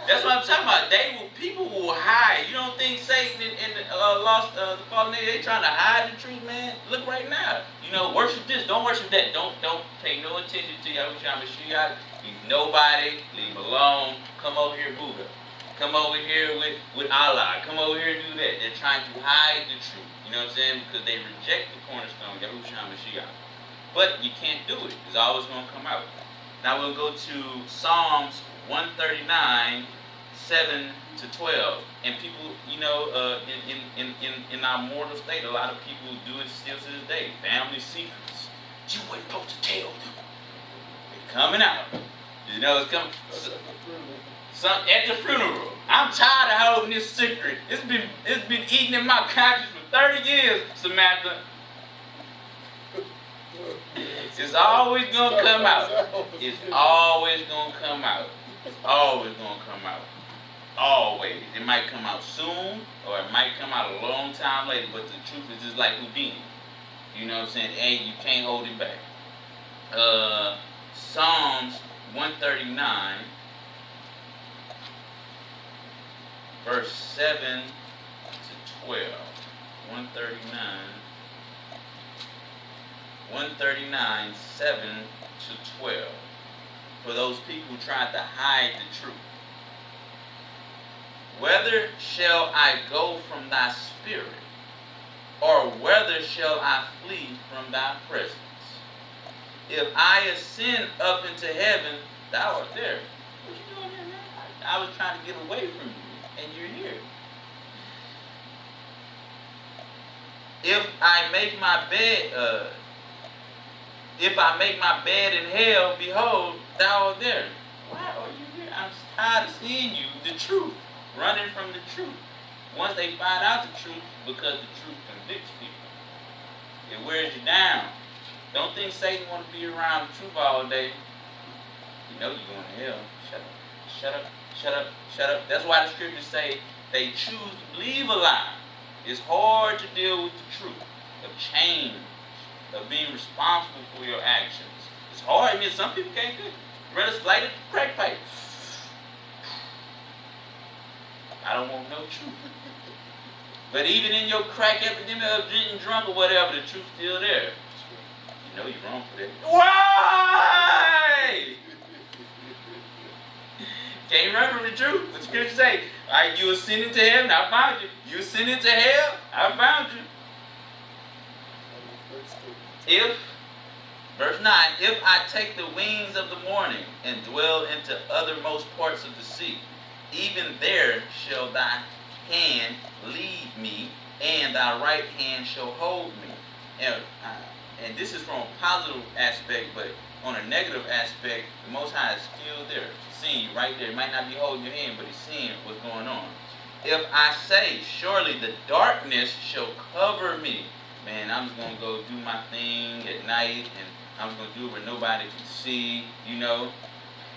That's what I'm talking about. People will hide. You don't think Satan and the fallen angel, they trying to hide the truth, man? Look right now. You know, worship this, don't worship that. Don't pay no attention to Yahushua Mashiach. He's nobody. Leave him alone. Come over here, Buddha. Come over here with Allah. Come over here and do that. They're trying to hide the truth. You know what I'm saying? Because they reject the cornerstone, Yahushua Mashiach. But you can't do it. It's always going to come out. Now we'll go to Psalms 139, 7 to 12. And people, you know, in our mortal state, a lot of people do it still to this day. Family secrets. You weren't supposed to tell them. They're coming out. You know, it's coming. At the funeral. I'm tired of holding this secret. It's been eating in my conscience for 30 years, Samantha. It's always going to come out. It's always going to come out. It's always going to come out. Always. It might come out soon, or it might come out a long time later, but the truth is just like Houdini. You know what I'm saying? Hey, you can't hold it back. Psalms 139, verse 7 to 12. 139, 7 to 12. For those people who tried to hide the truth. Whether shall I go from thy spirit, or whether shall I flee from thy presence? If I ascend up into heaven, thou art there. What you doing here, man? I was trying to get away from you, and you're here. If I make my bed in hell, behold, thou art there. Why are you here? I'm tired of seeing you, the truth, running from the truth. Once they find out the truth, because the truth convicts people, it wears you down. Don't think Satan want to be around the truth all day. You know you're going to hell. Shut up. Shut up. Shut up. Shut up. That's why the scriptures say they choose to believe a lie. It's hard to deal with the truth of change, of being responsible for your actions. It's hard. I mean, some people can't do it. Let us light a crack pipe. I don't want no truth. But even in your crack epidemic of getting drunk or whatever, the truth's still there. You know you're wrong for that. Why? Can't run from the truth. What you gonna say? Alright, you ascended to heaven, I found you. You ascended to hell, I found you. If, verse 9, if I take the wings of the morning and dwell into othermost parts of the sea, even there shall thy hand lead me, and thy right hand shall hold me. And this is from a positive aspect, but on a negative aspect, the Most High is still there, seeing you right there. He might not be holding your hand, but he's seeing what's going on. If I say, surely the darkness shall cover me, man, I'm just going to go do my thing at night, and I'm just going to do it where nobody can see, you know.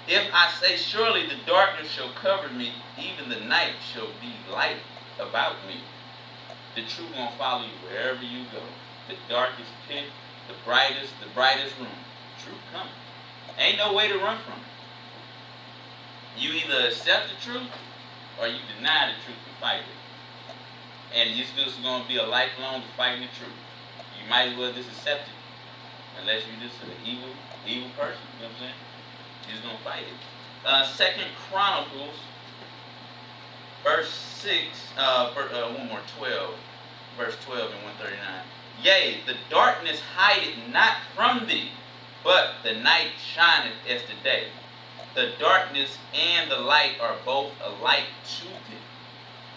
If I say, surely the darkness shall cover me, even the night shall be light about me. The truth going to follow you wherever you go. The darkest pit, the brightest room. Truth coming. Ain't no way to run from it. You either accept the truth or you deny the truth and fight it. And it's just going to be a lifelong fighting the truth. You might as well just accept it. Unless you're just an evil person, you know what I'm saying? You're just going to fight it. 2 Chronicles, verse 6, 12, verse 12 and 139. Yea, the darkness hideth not from thee, but the night shineth as the day. The darkness and the light are both alike to thee.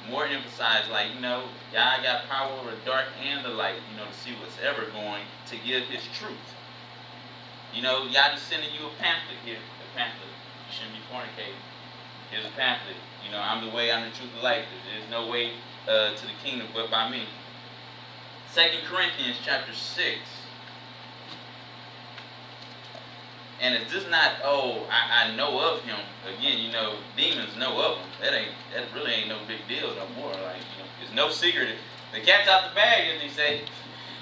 More emphasized, like, you know, God got power over the dark and the light, you know, to see what's ever going, to give his truth. You know, y'all just sending you a pamphlet here. A pamphlet. You shouldn't be fornicating. Here's a pamphlet. You know, I'm the way, I'm the truth, the life. There's no way to the kingdom but by me. 2 Corinthians chapter 6. And it's just not, I know of him. Again, you know, demons know of him. That really ain't no big deal no more. Like, you know, it's no secret. The cat's out the bag, as they say.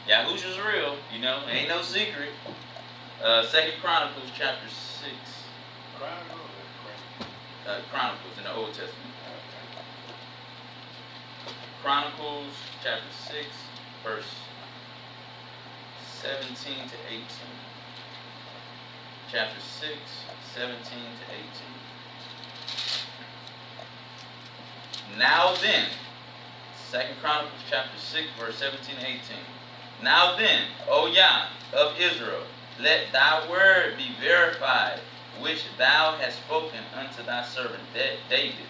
Yahushua's real, you know, ain't no secret. 2 Chronicles chapter 6. Chronicles in the Old Testament. Chronicles chapter 6, verse 17 to 18. Chapter 6, 17 to 18. Now then, 2 Chronicles chapter 6, verse 17 to 18. Now then, O Yah of Israel, let thy word be verified, which thou hast spoken unto thy servant David.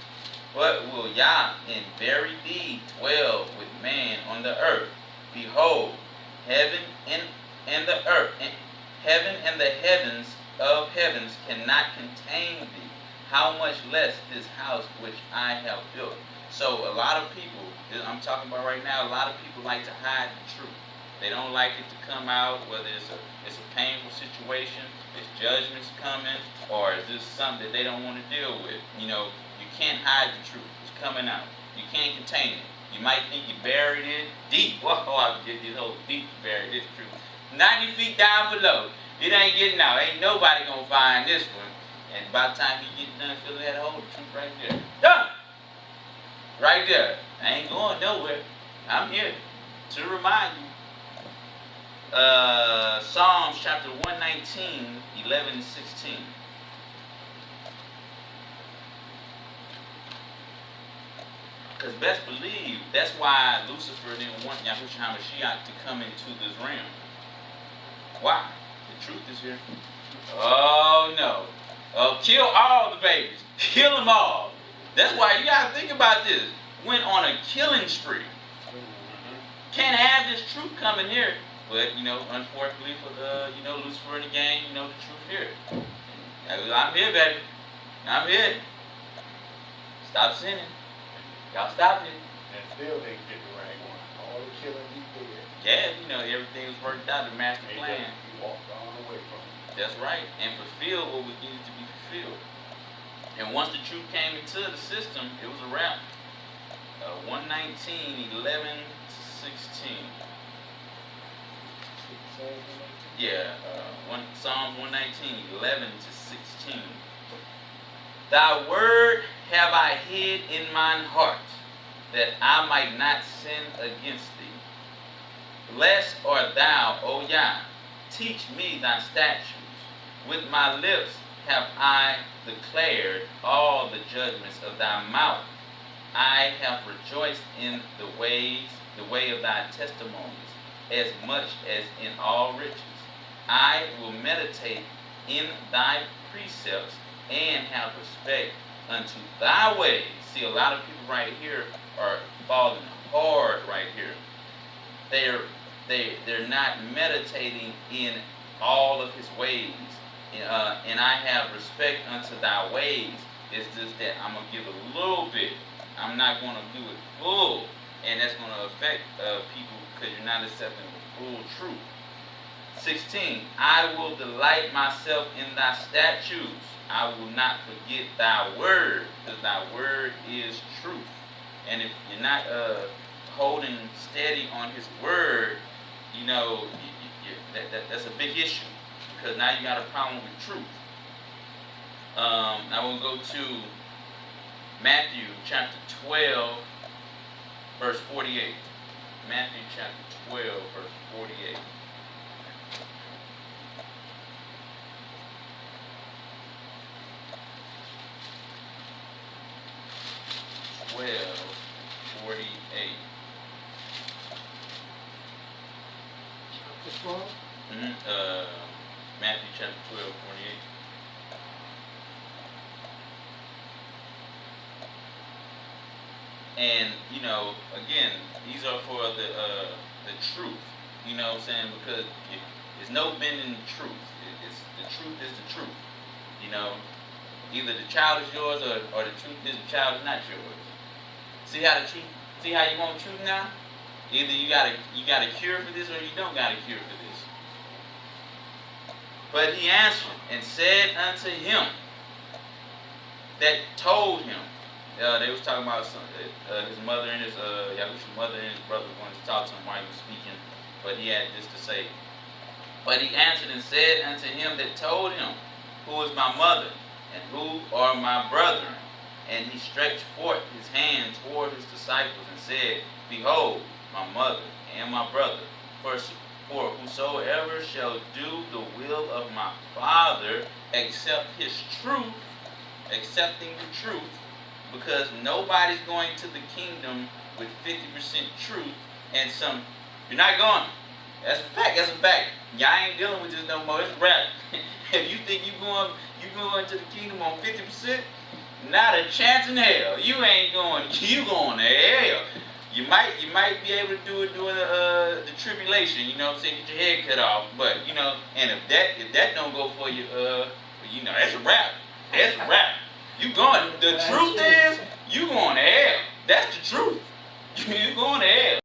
But will Yah in very deed dwell with man on the earth? Behold, heaven and the earth, heaven and the heavens of heavens cannot contain thee. How much less this house which I have built? So a lot of people, I'm talking about right now, a lot of people like to hide the truth. They don't like it to come out, whether it's a painful situation, it's judgments coming, or is this something that they don't want to deal with. You know, you can't hide the truth. It's coming out. You can't contain it. You might think you buried it deep. Whoa, I get this whole deep to bury this truth. 90 feet down below. It ain't getting out. Ain't nobody gonna find this one. And by the time you get done filling that hole, the truth right there. Done! Right there. I ain't going nowhere. I'm here to remind you. Psalms chapter 119, 11 and 16. Because best believe, that's why Lucifer didn't want Yahushua HaMashiach to come into this realm. Why? The truth is here. Oh no. Kill all the babies. Kill them all. That's why you got to think about this. Went on a killing spree. Can't have this truth coming here. But, you know, unfortunately for the, you know, Lucifer in the gang, you know, the truth here. I'm here, baby. I'm here. Stop sinning. Y'all stop it. And still they get the right one. All the killing he did. Yeah, you know, everything was worked out, the master plan. He walked on away from it. That's right. And fulfilled what was needed to be fulfilled. And once the truth came into the system, it was a wrap. 119, 11 to 16. Psalms 119, 11 to 16. Thy word have I hid in mine heart, that I might not sin against thee. Blessed art thou, O Yah. Teach me thy statutes. With my lips have I declared all the judgments of thy mouth. I have rejoiced in the way of thy testimonies, as much as in all riches. I will meditate in thy precepts and have respect unto thy ways. See, a lot of people right here are falling hard right here. They're not meditating in all of his ways. And I have respect unto thy ways. It's just that I'm going to give a little bit. I'm not going to do it full. And that's going to affect people because you're not accepting the full truth. 16. I will delight myself in thy statutes. I will not forget thy word, because thy word is truth. And if you're not holding steady on his word, you know, that's a big issue, because now you got a problem with truth. Now we'll go to Matthew chapter 12, verse 48. Matthew chapter 12, verse 48. 12:48. Chapter 12? Matthew chapter 12:48. And you know, again, these are for the truth. You know what I'm saying? Because there's no bending the truth. The truth is the truth. You know, either the child is yours or the truth is the child is not yours. See how the truth? See how you want truth now? Either you got a cure for this or you don't got a cure for this. But he answered and said unto him that told him. They was talking about his mother and his Yahushua's mother and his brother wanted to talk to him while he was speaking, but he had this to say. But he answered and said unto him that told him, Who is my mother, and who are my brethren? And he stretched forth his hand toward his disciples and said, Behold, my mother and my brother. For whosoever shall do the will of my Father, accept his truth, accepting the truth, because nobody's going to the kingdom with 50% truth and some. You're not going. That's a fact. That's a fact. Y'all ain't dealing with this no more. It's rap. If you think you going to the kingdom on 50%, not a chance in hell. You ain't going. You going to hell. You might be able to do it during the tribulation. You know what I'm saying? Get your head cut off. But you know, and if that don't go for you, you know, that's a rap. That's a rap. You going. The truth is, you going to hell. That's the truth. You going to hell.